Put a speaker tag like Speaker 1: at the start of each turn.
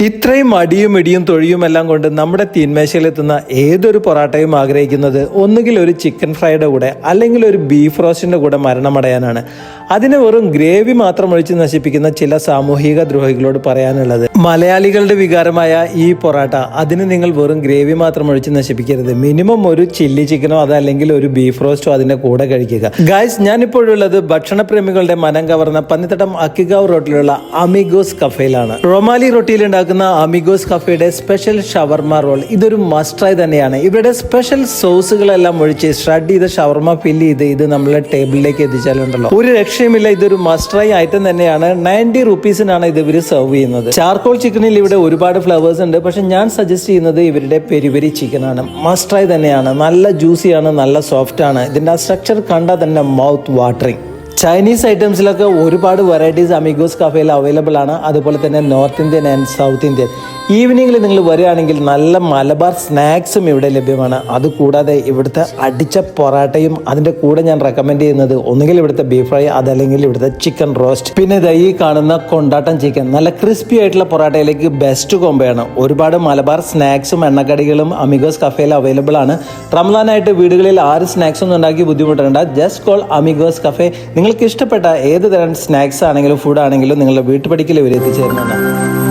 Speaker 1: ഇത്രയും അടിയും ഇടിയും തൊഴിയും എല്ലാം കൊണ്ട് നമ്മുടെ തീന്മേശയിലെത്തുന്ന ഏതൊരു പൊറാട്ടയും ആഗ്രഹിക്കുന്നത് ഒന്നുകിൽ ഒരു ചിക്കൻ ഫ്രൈയുടെ കൂടെ അല്ലെങ്കിൽ ഒരു ബീഫ് റോസ്റ്റിന്റെ കൂടെ മരണമടയാനാണ്. അതിന് വെറും ഗ്രേവി മാത്രം ഒഴിച്ച് നശിപ്പിക്കുന്ന ചില സാമൂഹിക ദ്രോഹികളോട് പറയാനുള്ളത്, മലയാളികളുടെ വികാരമായ ഈ പൊറാട്ട അതിന് നിങ്ങൾ വെറും ഗ്രേവി മാത്രം ഒഴിച്ച് നശിപ്പിക്കരുത്. മിനിമം ഒരു ചില്ലി ചിക്കനോ അതല്ലെങ്കിൽ ഒരു ബീഫ് റോസ്റ്റോ അതിന്റെ കൂടെ കഴിക്കുക. ഗായ്സ്, ഞാനിപ്പോഴുള്ളത് ഭക്ഷണപ്രേമികളുടെ മനം കവർന്ന പന്നിത്തട്ടം അക്കിഗാവ് റോട്ടിലുള്ള അമിഗോസ് കഫേയിലാണ്. റൊമാലി റൊട്ടിയിൽ ഉണ്ടാക്കുന്ന അമിഗോസ് കഫേയുടെ സ്പെഷ്യൽ ഷവർമ റോൾ ഇതൊരു മസ്റ്റ് ട്രൈ തന്നെയാണ്. ഇവരുടെ സ്പെഷ്യൽ സോസുകളെല്ലാം ഒഴിച്ച് ഷ്രെഡ് ചെയ്ത ഷവർമ ഫില്ല് ചെയ്ത് ഇത് നമ്മളെ ടേബിളിലേക്ക് എത്തിച്ചാലുണ്ടല്ലോ ഒരു രക്ഷയുമില്ല. ഇതൊരു മസ്റ്റ് ട്രൈ ഐറ്റം തന്നെയാണ്. 90 റുപ്പീസിനാണ് ഇത് ഇവർ സെർവ് ചെയ്യുന്നത്. ചാർക്കോൾ ചിക്കനിൽ ഇവിടെ ഒരുപാട് ഫ്ലേവേഴ്സ് ഉണ്ട്. പക്ഷെ ഞാൻ സജസ്റ്റ് ചെയ്യുന്നത് ഇവരുടെ പെരി പെരി ചിക്കൻ ആണ്. മസ്റ്റ് ട്രൈ തന്നെയാണ്. നല്ല ജ്യൂസിയാണ്, നല്ല സോഫ്റ്റ് ആണ്. ഇതിന്റെ സ്ട്രക്ചർ കണ്ടാൽ തന്നെ മൗത്ത് വാട്ടറിങ്. ചൈനീസ് ഐറ്റംസിലൊക്കെ ഒരുപാട് വെറൈറ്റീസ് അമിഗോസ് കഫേയിൽ അവൈലബിൾ ആണ്. അതുപോലെ തന്നെ north Indian and south Indian. ഈവനിങ്ങിൽ നിങ്ങൾ വരികയാണെങ്കിൽ നല്ല മലബാർ സ്നാക്സും ഇവിടെ ലഭ്യമാണ്. അതുകൂടാതെ ഇവിടുത്തെ അടിച്ച പൊറാട്ടയും അതിൻ്റെ കൂടെ ഞാൻ റെക്കമെൻഡ് ചെയ്യുന്നത് ഒന്നുകിൽ ഇവിടുത്തെ ബീഫ് ഫ്രൈ അതല്ലെങ്കിൽ ഇവിടുത്തെ ചിക്കൻ റോസ്റ്റ്. പിന്നെ ഈ കാണുന്ന കൊണ്ടാട്ടം ചിക്കൻ നല്ല ക്രിസ്പി ആയിട്ടുള്ള പൊറാട്ടയിലേക്ക് ബെസ്റ്റ് കോംബോയാണ്. ഒരുപാട് മലബാർ സ്നാക്സും എണ്ണക്കടികളും അമിഗോസ് കഫേയിൽ അവൈലബിൾ ആണ്. റംലാനായിട്ട് വീടുകളിൽ ആരും സ്നാക്സ് ഒന്നും ഉണ്ടാക്കി ബുദ്ധിമുട്ടേണ്ട. Just call Amigos cafe. നിങ്ങൾക്ക് ഇഷ്ടപ്പെട്ട ഏത് തരം സ്നാക്സ് ആണെങ്കിലും ഫുഡ് ആണെങ്കിലും നിങ്ങളുടെ വീട്ടുപടിക്കൽ ഇവർ എത്തിച്ചേരുന്നുണ്ട്.